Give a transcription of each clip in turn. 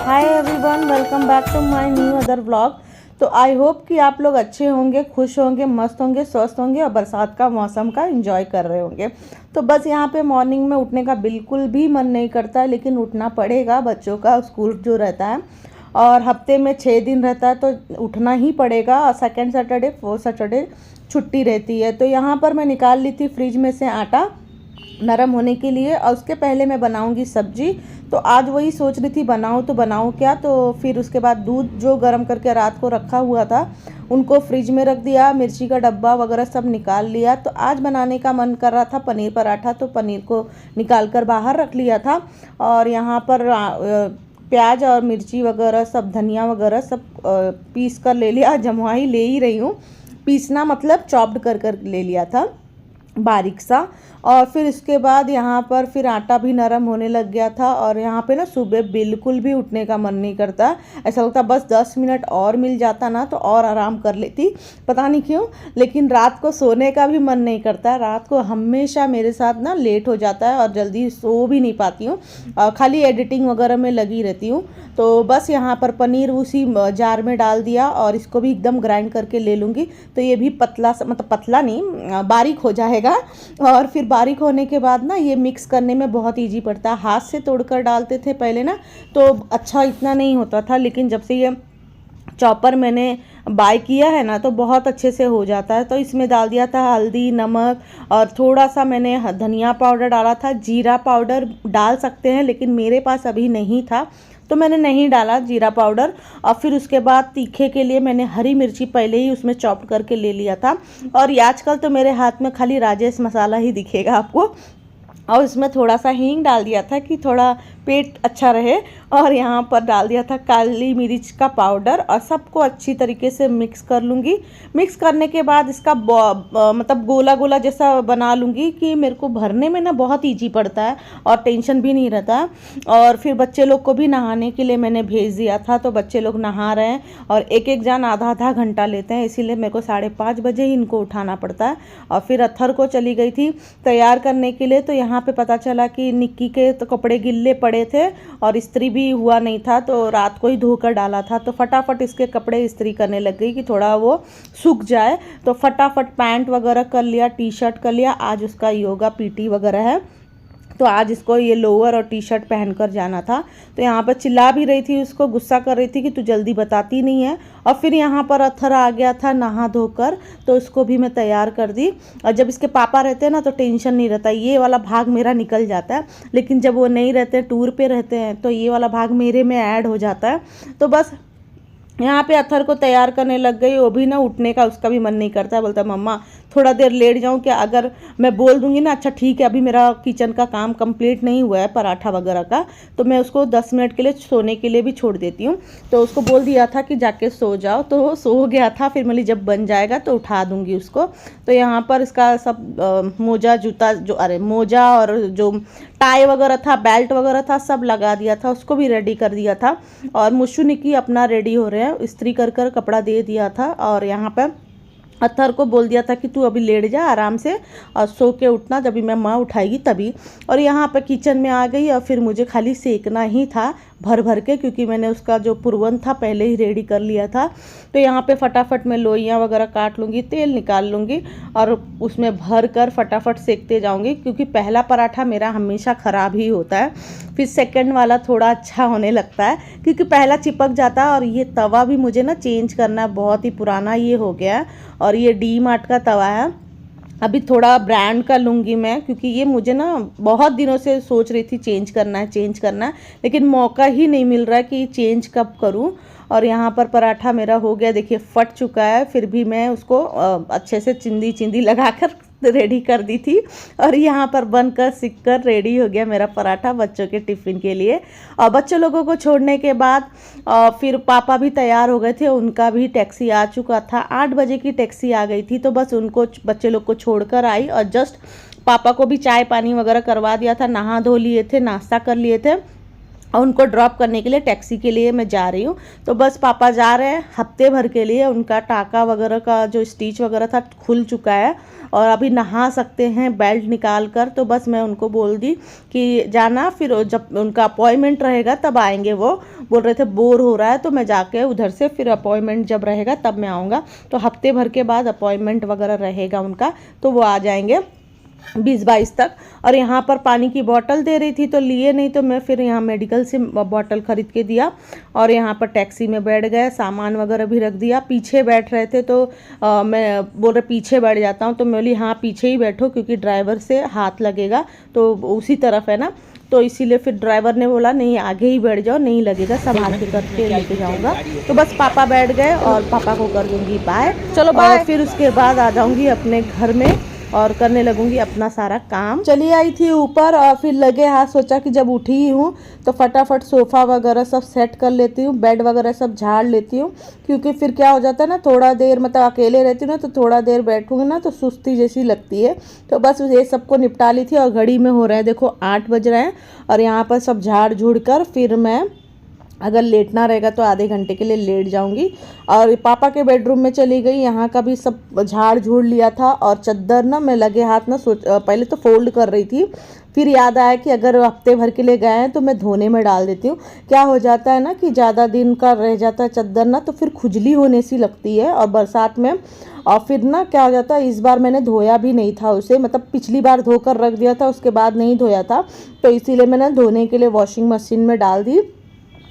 Hi everyone, welcome back to my new other vlog. तो I hope कि आप लोग अच्छे होंगे, खुश होंगे, मस्त होंगे, स्वस्थ होंगे और बरसात का मौसम का एंजॉय कर रहे होंगे। तो बस यहाँ पे मॉर्निंग में उठने का बिल्कुल भी मन नहीं करता है, लेकिन उठना पड़ेगा। बच्चों का स्कूल जो रहता है और हफ्ते में 6 दिन रहता है तो उठना ही पड़ेगा। और सेकेंड सैटरडे, फोर्थ सैटरडे छुट्टी रहती है। तो यहाँ पर मैं निकाल ली थी फ्रिज में से आटा नरम होने के लिए, और उसके पहले मैं बनाऊंगी सब्जी। तो आज वही सोच रही थी बनाऊं तो बनाऊं क्या। तो फिर उसके बाद दूध जो गर्म करके रात को रखा हुआ था उनको फ्रिज में रख दिया, मिर्ची का डब्बा वगैरह सब निकाल लिया। तो आज बनाने का मन कर रहा था पनीर पराठा, तो पनीर को निकाल कर बाहर रख लिया था। और यहाँ पर प्याज और मिर्ची वगैरह सब, धनिया वगैरह सब पीस कर ले लिया। जमवा ही ले ही रही हूँ, पीसना मतलब चॉप्ड कर ले लिया था बारीक सा। और फिर इसके बाद यहाँ पर फिर आटा भी नरम होने लग गया था। और यहाँ पे ना सुबह बिल्कुल भी उठने का मन नहीं करता, ऐसा लगता बस 10 मिनट और मिल जाता ना तो और आराम कर लेती, पता नहीं क्यों। लेकिन रात को सोने का भी मन नहीं करता। रात को हमेशा मेरे साथ ना लेट हो जाता है और जल्दी सो भी नहीं पाती हूँ, खाली एडिटिंग वगैरह में लगी रहती हूँ। तो बस यहाँ पर पनीर उसी जार में डाल दिया और इसको भी एकदम ग्राइंड करके ले लूँगी। तो ये भी पतला सा, मतलब पतला नहीं, बारीक हो जाएगा। और फिर बारीक होने के बाद ना ये मिक्स करने में बहुत इजी पड़ता है। हाथ से तोड़कर डालते थे पहले ना तो अच्छा इतना नहीं होता था, लेकिन जब से ये चॉपर मैंने बाय किया है ना तो बहुत अच्छे से हो जाता है। तो इसमें डाल दिया था हल्दी, नमक और थोड़ा सा मैंने धनिया पाउडर डाला था। जीरा पाउडर डाल सकते हैं लेकिन मेरे पास अभी नहीं था तो मैंने नहीं डाला जीरा पाउडर। और फिर उसके बाद तीखे के लिए मैंने हरी मिर्ची पहले ही उसमें चॉप करके ले लिया था। और आजकल तो मेरे हाथ में खाली राजेश मसाला ही दिखेगा आपको। और इसमें थोड़ा सा हींग डाल दिया था कि थोड़ा पेट अच्छा रहे। और यहाँ पर डाल दिया था काली मिर्च का पाउडर और सबको अच्छी तरीके से मिक्स कर लूँगी। मिक्स करने के बाद इसका मतलब गोला गोला जैसा बना लूँगी कि मेरे को भरने में ना बहुत ईजी पड़ता है और टेंशन भी नहीं रहता है। और फिर बच्चे लोग को भी नहाने के लिए मैंने भेज दिया था, तो बच्चे लोग नहा रहे हैं और एक एक जान आधा आधा घंटा लेते हैं, इसीलिए मेरे को 5:30 बजे ही इनको उठाना पड़ता है। और फिर अत्थर को चली गई थी तैयार करने के लिए। तो यहाँ पे पता चला कि निक्की के तो कपड़े गिल्ले पड़े थे और इस्त्री भी हुआ नहीं था, तो रात को ही धोकर डाला था। तो फटाफट इसके कपड़े इस्त्री करने लग गई कि थोड़ा वो सूख जाए। तो फटाफट पैंट वगैरह कर लिया, टी शर्ट कर लिया। आज उसका योगा पीटी वगैरह है तो आज इसको ये लोअर और टी शर्ट पहनकर जाना था। तो यहाँ पर चिल्ला भी रही थी, उसको गुस्सा कर रही थी कि तू जल्दी बताती नहीं है। और फिर यहाँ पर अत्थर आ गया था नहा धोकर, तो इसको भी मैं तैयार कर दी। और जब इसके पापा रहते हैं ना तो टेंशन नहीं रहता, ये वाला भाग मेरा निकल जाता है। लेकिन जब वो नहीं रहते, टूर पे रहते हैं, तो ये वाला भाग मेरे में ऐड हो जाता है। तो बस यहाँ पे अत्थर को तैयार करने लग गई। वो भी ना उठने का उसका भी मन नहीं करता है, बोलता मम्मा थोड़ा देर लेट जाऊँ क्या। अगर मैं बोल दूंगी ना अच्छा ठीक है अभी मेरा किचन का काम कंप्लीट नहीं हुआ है पराठा वगैरह का, तो मैं उसको 10 मिनट के लिए सोने के लिए भी छोड़ देती हूँ। तो उसको बोल दिया था कि जाके सो जाओ, तो वो सो गया था। फिर मैं जब बन जाएगा तो उठा दूंगी उसको। तो यहाँ पर इसका सब मोजा जूता मोजा और जो टाई वगैरह था, बेल्ट वगैरह था, सब लगा दिया था, उसको भी रेडी कर दिया था। और मुशु निकी अपना रेडी हो रहे हैं, इस्त्री कर कपड़ा दे दिया था। और यहाँ पर अत्थर को बोल दिया था कि तू अभी लेट जा आराम से और सो के उठना, जब मैं माँ उठाएगी तभी। और यहाँ पर किचन में आ गई और फिर मुझे खाली सेकना ही था भर भर के, क्योंकि मैंने उसका जो पुरवन था पहले ही रेडी कर लिया था। तो यहाँ पे फटाफट मैं लोइयाँ वगैरह काट लूँगी, तेल निकाल लूँगी और उसमें भर कर फटाफट सेकते जाऊँगी, क्योंकि पहला पराठा मेरा हमेशा ख़राब ही होता है। फिर सेकंड वाला थोड़ा अच्छा होने लगता है, क्योंकि पहला चिपक जाता है। और ये तवा भी मुझे ना चेंज करना है, बहुत ही पुराना ये हो गया है। और ये डी मार्ट का तवा है, अभी थोड़ा ब्रांड का लूँगी मैं, क्योंकि ये मुझे ना बहुत दिनों से सोच रही थी चेंज करना है, लेकिन मौका ही नहीं मिल रहा है कि चेंज कब करूँ। और यहाँ पर पराठा मेरा हो गया, देखिए फट चुका है, फिर भी मैं उसको अच्छे से चिंदी लगाकर रेडी कर दी थी। और यहाँ पर बनकर सिक कर रेडी हो गया मेरा पराठा बच्चों के टिफ़िन के लिए। और बच्चों लोगों को छोड़ने के बाद फिर पापा भी तैयार हो गए थे, उनका भी टैक्सी आ चुका था। 8 बजे की टैक्सी आ गई थी। तो बस उनको, बच्चे लोग को छोड़कर आई और जस्ट पापा को भी चाय पानी वगैरह करवा दिया था, नहा धो लिए थे, नाश्ता कर लिए थे। और उनको ड्रॉप करने के लिए टैक्सी के लिए मैं जा रही हूँ। तो बस पापा जा रहे हैं हफ्ते भर के लिए, उनका टाका वगैरह का जो स्टिच वगैरह था खुल चुका है और अभी नहा सकते हैं बेल्ट निकाल कर। तो बस मैं उनको बोल दी कि जाना, फिर जब उनका अपॉइंटमेंट रहेगा तब आएंगे। वो बोल रहे थे बोर हो रहा है, तो मैं जाके उधर से फिर अपॉइंटमेंट जब रहेगा तब मैं आऊँगा। तो हफ्ते भर के बाद अपॉइंटमेंट वगैरह रहेगा उनका, तो वो आ जाएंगे 20-22 तक। और यहाँ पर पानी की बोतल दे रही थी तो लिए नहीं, तो मैं फिर यहाँ मेडिकल से बोतल ख़रीद के दिया और यहाँ पर टैक्सी में बैठ गए, सामान वगैरह भी रख दिया। पीछे बैठ रहे थे तो मैं बोल रहे पीछे बैठ जाता हूँ, तो मैं बोली हाँ पीछे ही बैठो क्योंकि ड्राइवर से हाथ लगेगा, तो उसी तरफ है ना, तो इसीलिए फिर ड्राइवर ने बोला नहीं आगे ही बैठ जाओ, नहीं लगेगा, संभाल के करके लेके जाऊँगा। तो बस पापा बैठ गए और पापा को कर दूँगी बाय, चलो बाय। फिर उसके बाद आ जाऊँगी अपने घर में और करने लगूंगी अपना सारा काम। चली आई थी ऊपर और फिर लगे हाथ सोचा कि जब उठी ही हूँ तो फटाफट सोफ़ा वगैरह सब सेट कर लेती हूँ, बेड वगैरह सब झाड़ लेती हूँ, क्योंकि फिर क्या हो जाता है ना, थोड़ा देर मतलब अकेले रहती हूँ ना, तो थोड़ा देर बैठूँगी ना तो सुस्ती जैसी लगती है। तो बस ये सबको निपटा ली थी और घड़ी में हो रहा है देखो 8 बज रहे हैं और यहाँ पर सब झाड़ झूड़ कर फिर मैं अगर लेटना रहेगा तो आधे घंटे के लिए लेट जाऊंगी। और पापा के बेडरूम में चली गई, यहाँ का भी सब झाड़ झूड़ लिया था और चद्दर ना मैं लगे हाथ ना पहले तो फोल्ड कर रही थी, फिर याद आया कि अगर हफ्ते भर के लिए गए हैं तो मैं धोने में डाल देती हूँ। क्या हो जाता है ना कि ज़्यादा दिन का रह जाता है चद्दर ना, तो फिर खुजली होने सी लगती है और बरसात में। और फिर ना क्या हो जाता है, इस बार मैंने धोया भी नहीं था उसे, मतलब पिछली बार धोकर रख दिया था उसके बाद नहीं धोया था, तो इसीलिए मैंने धोने के लिए वॉशिंग मशीन में डाल दी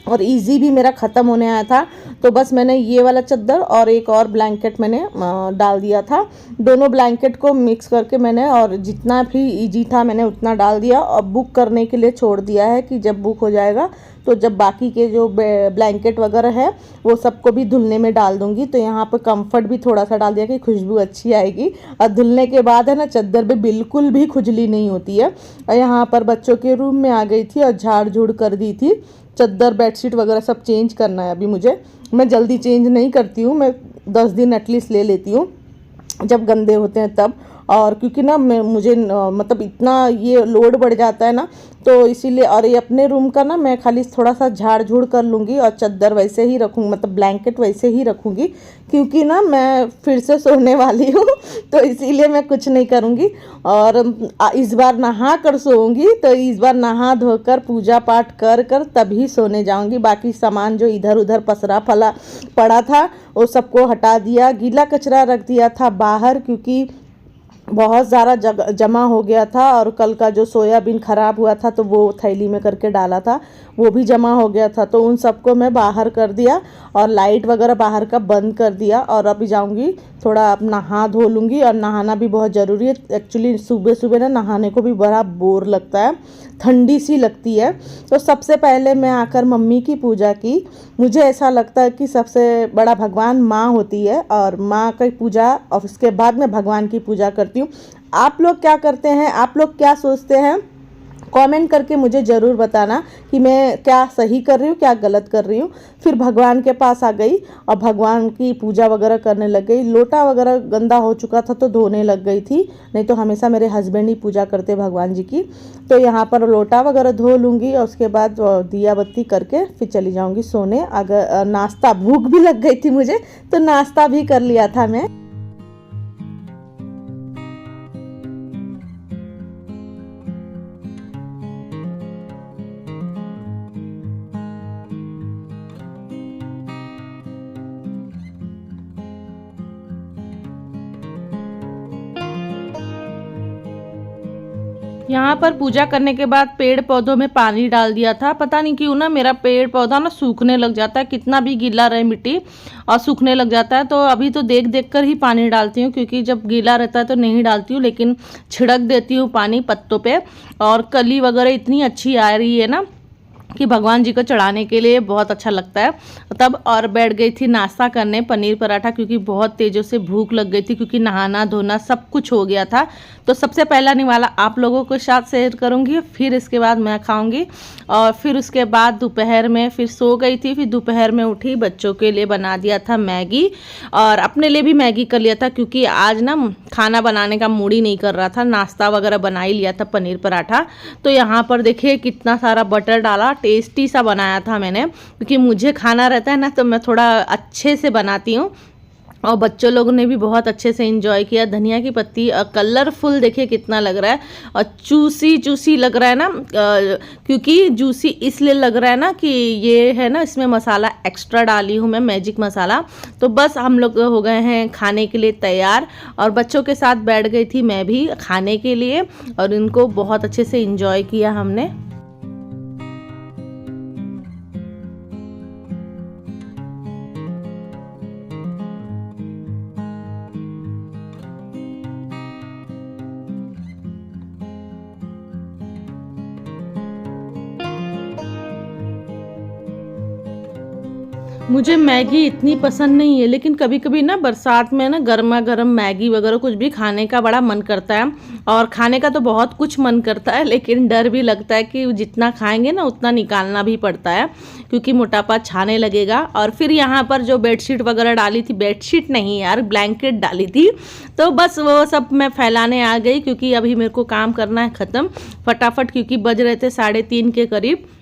और इजी भी मेरा ख़त्म होने आया था। तो बस मैंने ये वाला चद्दर और एक और ब्लैंकेट मैंने डाल दिया था, दोनों ब्लैंकेट को मिक्स करके मैंने, और जितना भी इजी था मैंने उतना डाल दिया और बुक करने के लिए छोड़ दिया है कि जब बुक हो जाएगा तो जब बाकी के जो ब्लैंकेट वगैरह है वो सबको भी धुलने में डाल दूंगी। तो यहाँ पर कंफर्ट भी थोड़ा सा डाल दिया कि खुशबू अच्छी आएगी, और धुलने के बाद है ना चद्दर पे बिल्कुल भी खुजली नहीं होती है। और यहाँ पर बच्चों के रूम में आ गई थी और झाड़ झूड़ कर दी थी, चद्दर बेडशीट वगैरह सब चेंज करना है अभी मुझे। मैं जल्दी चेंज नहीं करती हूँ, मैं 10 दिन एटलीस्ट ले लेती हूँ जब गंदे होते हैं तब। और क्योंकि ना मुझे मतलब इतना ये लोड बढ़ जाता है ना, तो इसीलिए। और ये अपने रूम का ना मैं खाली थोड़ा सा झाड़ झूड़ कर लूँगी और चद्दर वैसे ही रखूँगी, मतलब ब्लैंकेट वैसे ही रखूँगी, क्योंकि ना मैं फिर से सोने वाली हूँ तो इसीलिए मैं कुछ नहीं करूँगी। और इस बार नहा कर सोऊंगी, तो इस बार नहा धोकर पूजा पाठ कर कर तभी सोने जाऊँगी। बाकी सामान जो इधर उधर पसरा फला पड़ा था वो सबको हटा दिया, गीला कचरा रख दिया था बाहर क्योंकि बहुत ज़्यादा जमा हो गया था, और कल का जो सोयाबीन ख़राब हुआ था तो वो थैली में करके डाला था, वो भी जमा हो गया था, तो उन सबको मैं बाहर कर दिया और लाइट वगैरह बाहर का बंद कर दिया। और अभी जाऊंगी थोड़ा अब नहा धो लूँगी, और नहाना भी बहुत ज़रूरी है एक्चुअली। सुबह सुबह ना नहाने को भी बड़ा बोर लगता है, ठंडी सी लगती है। तो सबसे पहले मैं आकर मम्मी की पूजा की। मुझे ऐसा लगता है कि सबसे बड़ा भगवान माँ होती है, और माँ की पूजा और उसके बाद मैं भगवान की पूजा करती हूँ। आप लोग क्या करते हैं, आप लोग क्या सोचते हैं, कमेंट करके मुझे ज़रूर बताना कि मैं क्या सही कर रही हूँ क्या गलत कर रही हूँ। फिर भगवान के पास आ गई और भगवान की पूजा वगैरह करने लग गई। लोटा वगैरह गंदा हो चुका था तो धोने लग गई थी, नहीं तो हमेशा मेरे हस्बैंड ही पूजा करते भगवान जी की। तो यहाँ पर लोटा वगैरह धो लूँगी और उसके बाद दिया बत्ती करके फिर चली जाऊँगी सोने। अगर नाश्ता, भूख भी लग गई थी मुझे तो नाश्ता भी कर लिया था मैं। यहाँ पर पूजा करने के बाद पेड़ पौधों में पानी डाल दिया था। पता नहीं क्यों ना मेरा पेड़ पौधा ना सूखने लग जाता है, कितना भी गीला रहे मिट्टी और सूखने लग जाता है। तो अभी तो देख देख कर ही पानी डालती हूँ, क्योंकि जब गीला रहता है तो नहीं डालती हूँ, लेकिन छिड़क देती हूँ पानी पत्तों पे। और कली वगैरह इतनी अच्छी आ रही है ना कि भगवान जी को चढ़ाने के लिए बहुत अच्छा लगता है तब। और बैठ गई थी नाश्ता करने, पनीर पराठा, क्योंकि बहुत तेज़ों से भूख लग गई थी, क्योंकि नहाना धोना सब कुछ हो गया था। तो सबसे पहला निवाला आप लोगों के साथ शेयर करूंगी, फिर इसके बाद मैं खाऊंगी। और फिर उसके बाद दोपहर में फिर सो गई थी, फिर दोपहर में उठी, बच्चों के लिए बना दिया था मैगी और अपने लिए भी मैगी कर लिया था, क्योंकि आज ना खाना बनाने का मूड ही नहीं कर रहा था। नाश्ता वगैरह बना ही लिया था, पनीर पराठा। तो यहाँ पर देखिए कितना सारा बटर डाला, टेस्टी सा बनाया था मैंने, क्योंकि मुझे खाना रहता है ना तो मैं थोड़ा अच्छे से बनाती हूँ, और बच्चों लोगों ने भी बहुत अच्छे से एंजॉय किया। धनिया की पत्ती कलरफुल देखिए कितना लग रहा है, और चूसी चूसी लग रहा है ना, क्योंकि जूसी इसलिए लग रहा है ना कि ये है ना, इसमें मसाला एक्स्ट्रा डाली हूँ मैं, मैजिक मसाला। तो बस हम लोग हो गए हैं खाने के लिए तैयार, और बच्चों के साथ बैठ गई थी मैं भी खाने के लिए, और इनको बहुत अच्छे से एंजॉय किया हमने। मुझे मैगी इतनी पसंद नहीं है, लेकिन कभी कभी ना बरसात में ना गर्मा गर्म मैगी वगैरह कुछ भी खाने का बड़ा मन करता है, और खाने का तो बहुत कुछ मन करता है, लेकिन डर भी लगता है कि जितना खाएंगे ना उतना निकालना भी पड़ता है, क्योंकि मोटापा छाने लगेगा। और फिर यहाँ पर जो बेडशीट वगैरह डाली थी, बेडशीट नहीं यार ब्लैंकेट डाली थी, तो बस वो सब मैं फैलाने आ गई, क्योंकि अभी मेरे को काम करना है ख़त्म फटाफट, क्योंकि बज रहे थे 3:30 के करीब।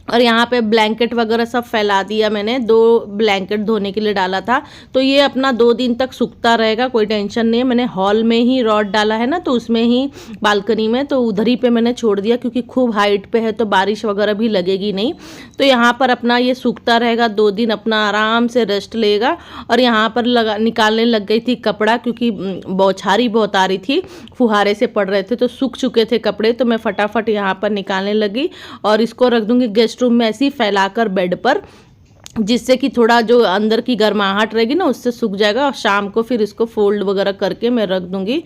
और यहाँ पे ब्लैंकेट वगैरह सब फैला दिया मैंने, 2 ब्लैंकेट धोने के लिए डाला था, तो ये अपना 2 दिन तक सूखता रहेगा, कोई टेंशन नहीं है। मैंने हॉल में ही रॉड डाला है ना, तो उसमें ही बालकनी में, तो उधर ही पे मैंने छोड़ दिया, क्योंकि खूब हाइट पे है तो बारिश वगैरह भी लगेगी नहीं। तो यहाँ पर अपना ये सूखता रहेगा, 2 दिन अपना आराम से रेस्ट लेगा। और यहाँ पर निकालने लग गई थी कपड़ा, क्योंकि बौछारी बहुत आ रही थी, फुहारे से पड़ रहे थे, तो सूख चुके थे कपड़े, तो मैं फटाफट यहाँ पर निकालने लगी, और इसको रख दूँगी गेस्ट रूम में ऐसे ही फैलाकर बेड पर, जिससे कि थोड़ा जो अंदर की गर्माहट रहेगी ना उससे सूख जाएगा, और शाम को फिर इसको फोल्ड वगैरह करके मैं रख दूंगी।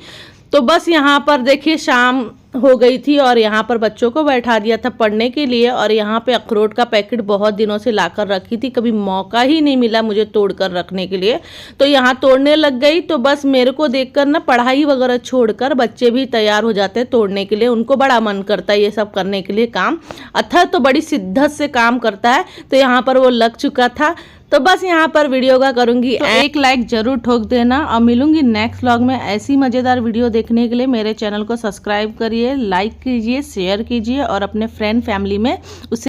तो बस यहाँ पर देखिए शाम हो गई थी, और यहाँ पर बच्चों को बैठा दिया था पढ़ने के लिए, और यहाँ पे अखरोट का पैकेट बहुत दिनों से लाकर रखी थी, कभी मौका ही नहीं मिला मुझे तोड़कर रखने के लिए, तो यहाँ तोड़ने लग गई। तो बस मेरे को देखकर ना पढ़ाई वगैरह छोड़कर बच्चे भी तैयार हो जाते हैं तोड़ने के लिए, उनको बड़ा मन करता है ये सब करने के लिए काम। अथर तो बड़ी शिद्दत से काम करता है, तो यहाँ पर वो लग चुका था। तो बस यहाँ पर वीडियो का करूंगी तो एक लाइक जरूर ठोक देना, और मिलूंगी नेक्स्ट व्लॉग में ऐसी मज़ेदार वीडियो देखने के लिए। मेरे चैनल को सब्सक्राइब करिए, लाइक कीजिए, शेयर कीजिए, और अपने फ्रेंड फैमिली में उसे